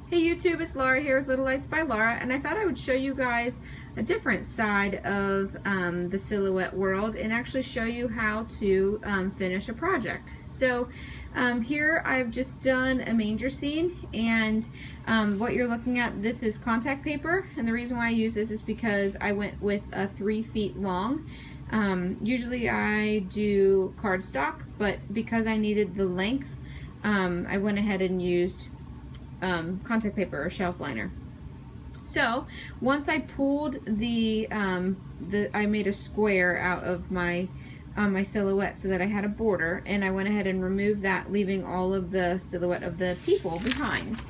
Hey YouTube, it's Laura here with Little Lights by Laura, and I thought I would show you guys a different side of the silhouette world and actually show you how to finish a project. So here I've just done a manger scene, and what you're looking at, this is contact paper, and the reason why I use this is because I went with a 3 feet long. Usually I do cardstock, but because I needed the length, I went ahead and used contact paper or shelf liner. So once I pulled I made a square out of my silhouette so that I had a border, and I went ahead and removed that, leaving all of the silhouette of the people behind.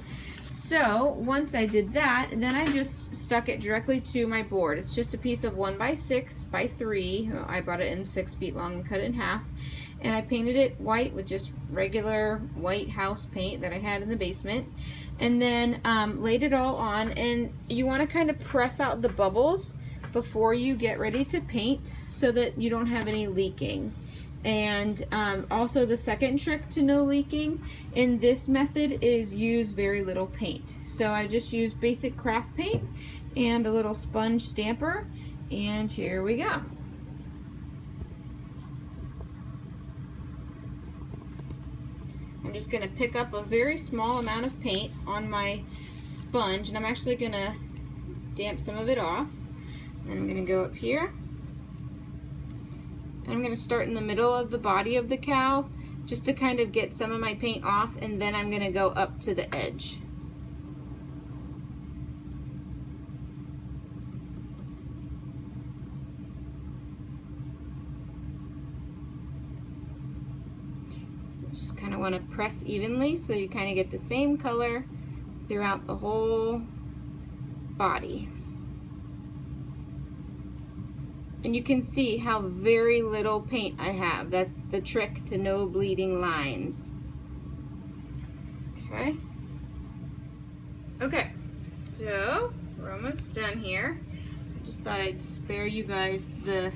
So once I did that, then I just stuck it directly to my board. It's just a piece of 1x6 by 3. I bought it in 6 feet long and cut it in half. And I painted it white with just regular white house paint that I had in the basement. And then laid it all on, and you want to kind of press out the bubbles before you get ready to paint so that you don't have any leaking. And also the second trick to no leaking in this method is use very little paint. So I just use basic craft paint and a little sponge stamper, and here we go. I'm just going to pick up a very small amount of paint on my sponge, and I'm actually going to damp some of it off. And I'm going to go up here. And I'm going to start in the middle of the body of the cow just to kind of get some of my paint off, and then I'm going to go up to the edge. Just kind of want to press evenly so you kind of get the same color throughout the whole body. And you can see how very little paint I have. That's the trick to no bleeding lines. Okay, so we're almost done here. I just thought I'd spare you guys the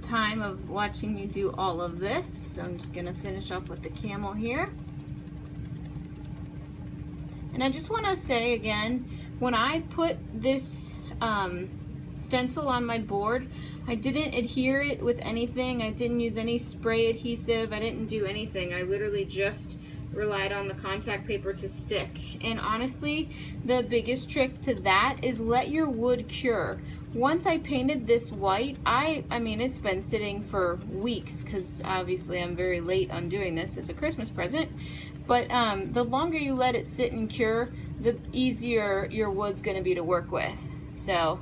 time of watching me do all of this. So I'm just gonna finish off with the camel here. And I just want to say again, when I put this stencil on my board, I didn't adhere it with anything. I didn't use any spray adhesive. I didn't do anything. I literally just relied on the contact paper to stick. And honestly, the biggest trick to that is let your wood cure. Once I painted this white, I mean, it's been sitting for weeks because obviously I'm very late on doing this as a Christmas present. But the longer you let it sit and cure, the easier your wood's going to be to work with. So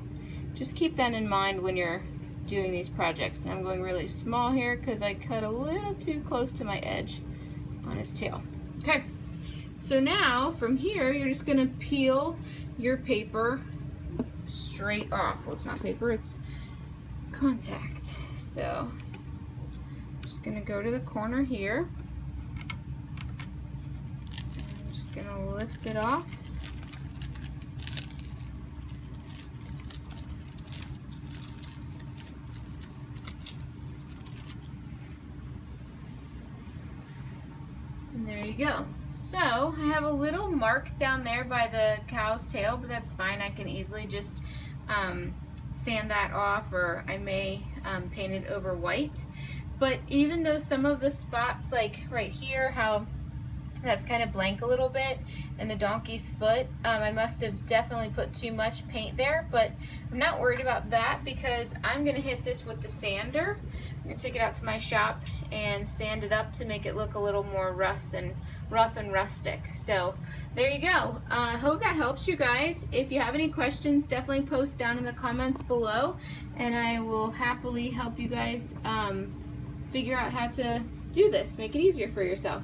just keep that in mind when you're doing these projects. And I'm going really small here because I cut a little too close to my edge on his tail. Okay, so now from here you're just going to peel your paper straight off. Well, it's not paper, it's contact. So I'm just going to go to the corner here. I'm just going to lift it off. And there you go. So I have a little mark down there by the cow's tail, but that's fine. I can easily just sand that off, or I may paint it over white. But even though some of the spots, like right here, how that's kind of blank a little bit, and the donkey's foot, I must have definitely put too much paint there, but I'm not worried about that because I'm going to hit this with the sander. I'm going to take it out to my shop and sand it up to make it look a little more rough and rustic. So there you go. I hope that helps you guys. If you have any questions, definitely post down in the comments below, and I will happily help you guys figure out how to do this, make it easier for yourself.